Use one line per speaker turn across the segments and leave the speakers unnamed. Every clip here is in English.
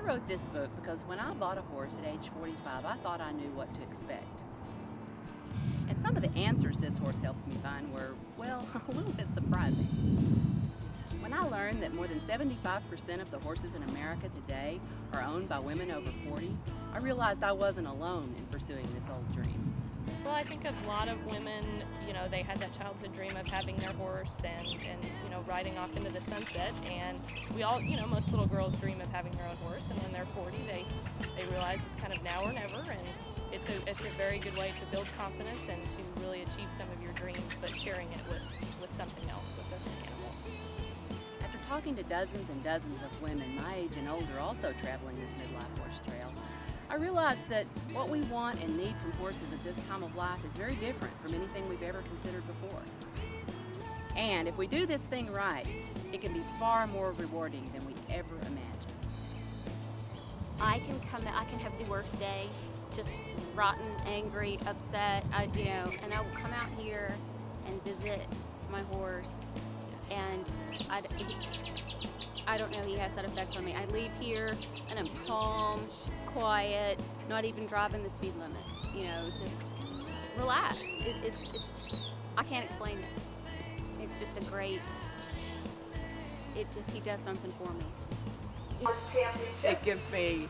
wrote this book because when I bought a horse at age 45, I thought I knew what to expect. And some of the answers this horse helped me find were, well, a little bit surprising. When I learned that more than 75% of the horses in America today are owned by women over 40, I realized I wasn't alone in pursuing this old dream.
Well, I think a lot of women, they had that childhood dream of having their horse and riding off into the sunset. And we all, most little girls dream of having their own horse. And when they're 40, they realize it's kind of now or never. And it's a very good way to build confidence and to really achieve some of your dreams, but sharing it with something else, with an animal.
After talking to dozens and dozens of women my age and older also traveling this midlife horse trail, I realized that what we want and need from horses at this time of life is very different from anything we've ever considered before. And if we do this thing right, it can be far more rewarding than we ever imagined.
I can have the worst day, just rotten, angry, upset, and I will come out here and visit my horse, and I don't know, he has that effect on me. I leave here and I'm calm, quiet, not even driving the speed limit, just relax. I can't explain it. It's just a great, he does something for me.
It gives me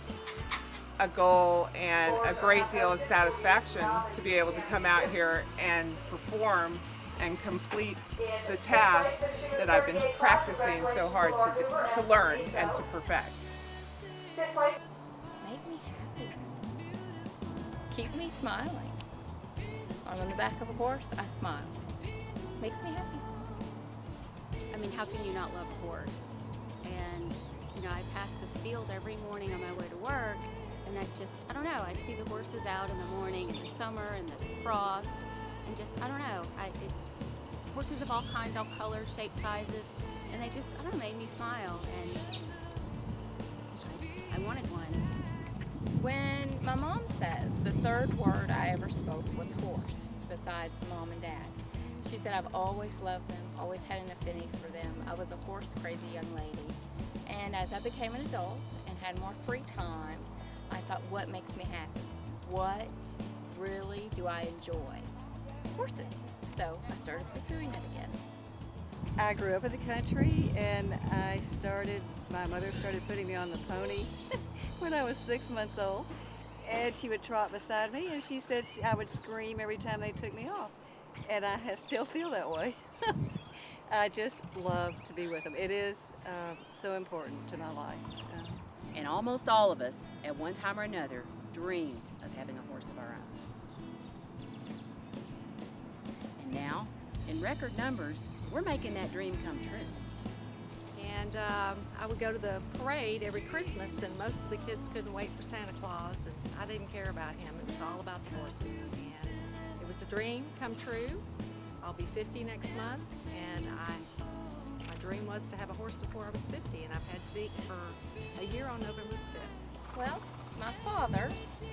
a goal and a great deal of satisfaction to be able to come out here and perform and complete the task that I've been practicing so hard to learn and to perfect.
Make me happy. Keep me smiling. I'm on the back of a horse, I smile. Makes me happy.
I mean, how can you not love a horse? And, I pass this field every morning on my way to work, and I don't know, I'd see the horses out in the morning in the summer and the frost, and just, I don't know, horses of all kinds, all colors, shapes, sizes, and they just, made me smile, and I wanted one.
When my mom says the third word I ever spoke was horse, besides mom and dad, she said I've always loved them, always had an affinity for them. I was a horse-crazy young lady. And as I became an adult and had more free time, I thought, what makes me happy? What really do I enjoy? Horses. So I started pursuing it again.
I grew up in the country, and my mother started putting me on the pony when I was 6 months old, and she would trot beside me, and she said I would scream every time they took me off, and I still feel that way. I just love to be with them. It is so important to my life.
And almost all of us, at one time or another, dreamed of having a horse of our own. And now, in record numbers, we're making that dream come true.
And I would go to the parade every Christmas, and most of the kids couldn't wait for Santa Claus, and I didn't care about him. It was all about the horses. And it was a dream come true. I'll be 50 next month, and my dream was to have a horse before I was 50, and I've had Zeke for a year on November 5th.
Well, my father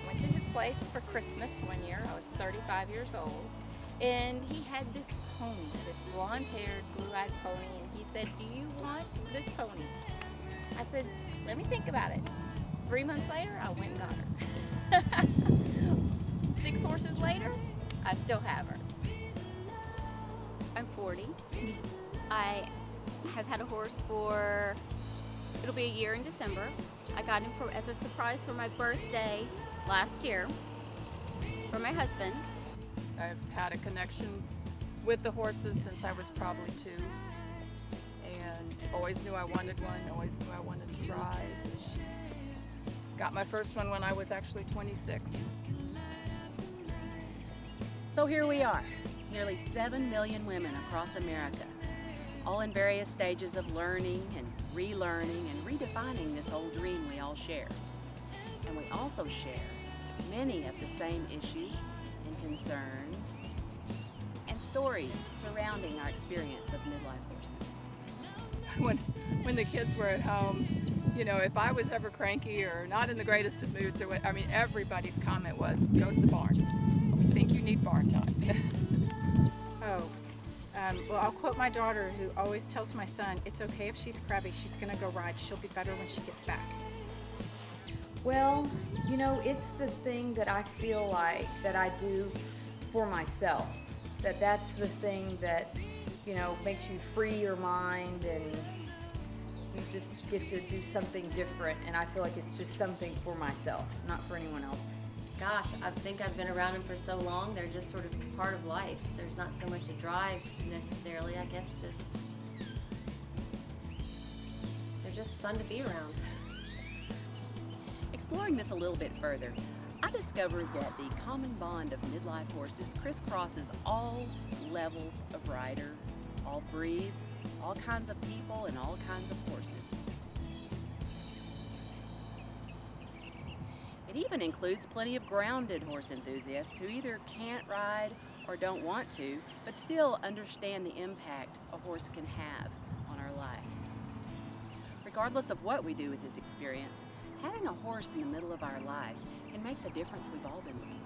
went to his place for Christmas one year. I was 35 years old, and he had this pony, this blonde-haired, blue-eyed pony, and he said, "Do you want this pony?" I said, "Let me think about it." 3 months later, I went and got her. 6 horses later, I still have her.
I'm 40. I have had a horse it'll be a year in December. I got him as a surprise for my birthday last year for my husband.
I've had a connection with the horses since I was probably 2, and always knew I wanted one, always knew I wanted to ride. Got my first one when I was actually 26.
So here we are, nearly 7 million women across America, all in various stages of learning and relearning and redefining this old dream we all share. And we also share many of the same issues and concerns and stories surrounding our experience of midlife horses.
When the kids were at home, if I was ever cranky or not in the greatest of moods, everybody's comment was, "Go to the barn. We think you need barn time."
Well, I'll quote my daughter, who always tells my son, "It's okay if she's crabby, she's going to go ride. She'll be better when she gets back."
Well, you know, it's the thing that I feel like that I do for myself. That's the thing that, you know, makes you free your mind and you just get to do something different. And I feel like it's just something for myself, not for anyone else.
Gosh, I think I've been around them for so long, they're just sort of part of life. There's not so much a drive necessarily, I guess they're just fun to be around.
Exploring this a little bit further, I discovered that the common bond of midlife horses crisscrosses all levels of rider, all breeds, all kinds of people, and all kinds of horses. It even includes plenty of grounded horse enthusiasts who either can't ride or don't want to, but still understand the impact a horse can have on our life. Regardless of what we do with this experience, having a horse in the middle of our life can make the difference we've all been looking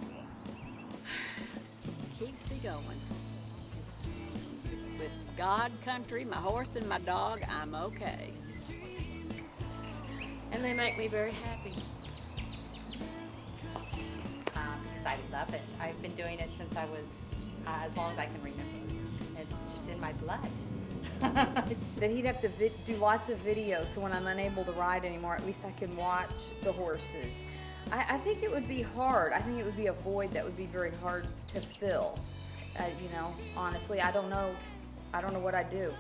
for.
Keeps me going. With God, country, my horse, and my dog, I'm okay.
And they make me very happy.
Because I love it. I've been doing it since I was as long as I can remember. It's just in my blood.
That he'd have to do lots of videos, so when I'm unable to ride anymore, at least I can watch the horses. I think it would be hard. I think it would be a void that would be very hard to fill. You know, honestly, I don't know what I'd do.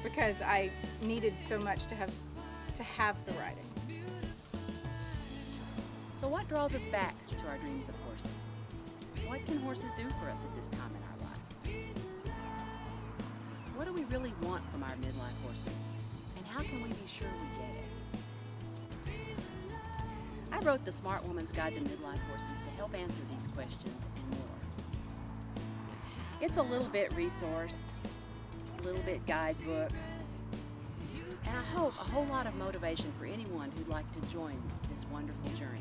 Because I needed so much to have the riding.
So what draws us back to our dreams of horses? What can horses do for us at this time in our life? What do we really want from our midlife horses? And how can we be sure we get it? I wrote The Smart Woman's Guide to Midlife Horses to help answer these questions and more. It's a little bit resource, a little bit guidebook, and I hope a whole lot of motivation for anyone who'd like to join this wonderful journey.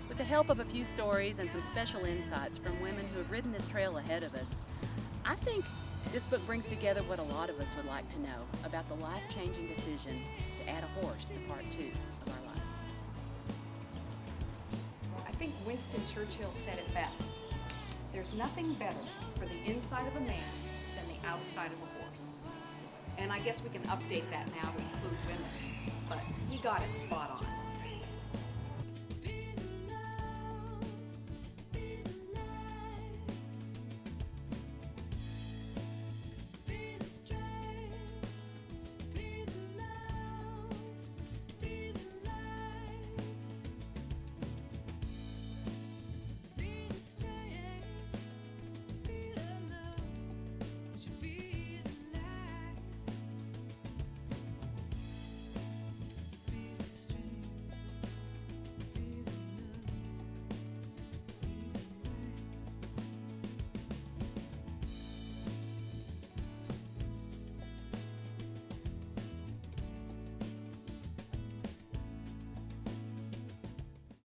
With the help of a few stories and some special insights from women who have ridden this trail ahead of us, I think this book brings together what a lot of us would like to know about the life-changing decision to add a horse to part 2 of our lives.
I think Winston Churchill said it best. There's nothing better for the inside of a man than the outside of a horse. And I guess we can update that now to include women, but he got it spot on.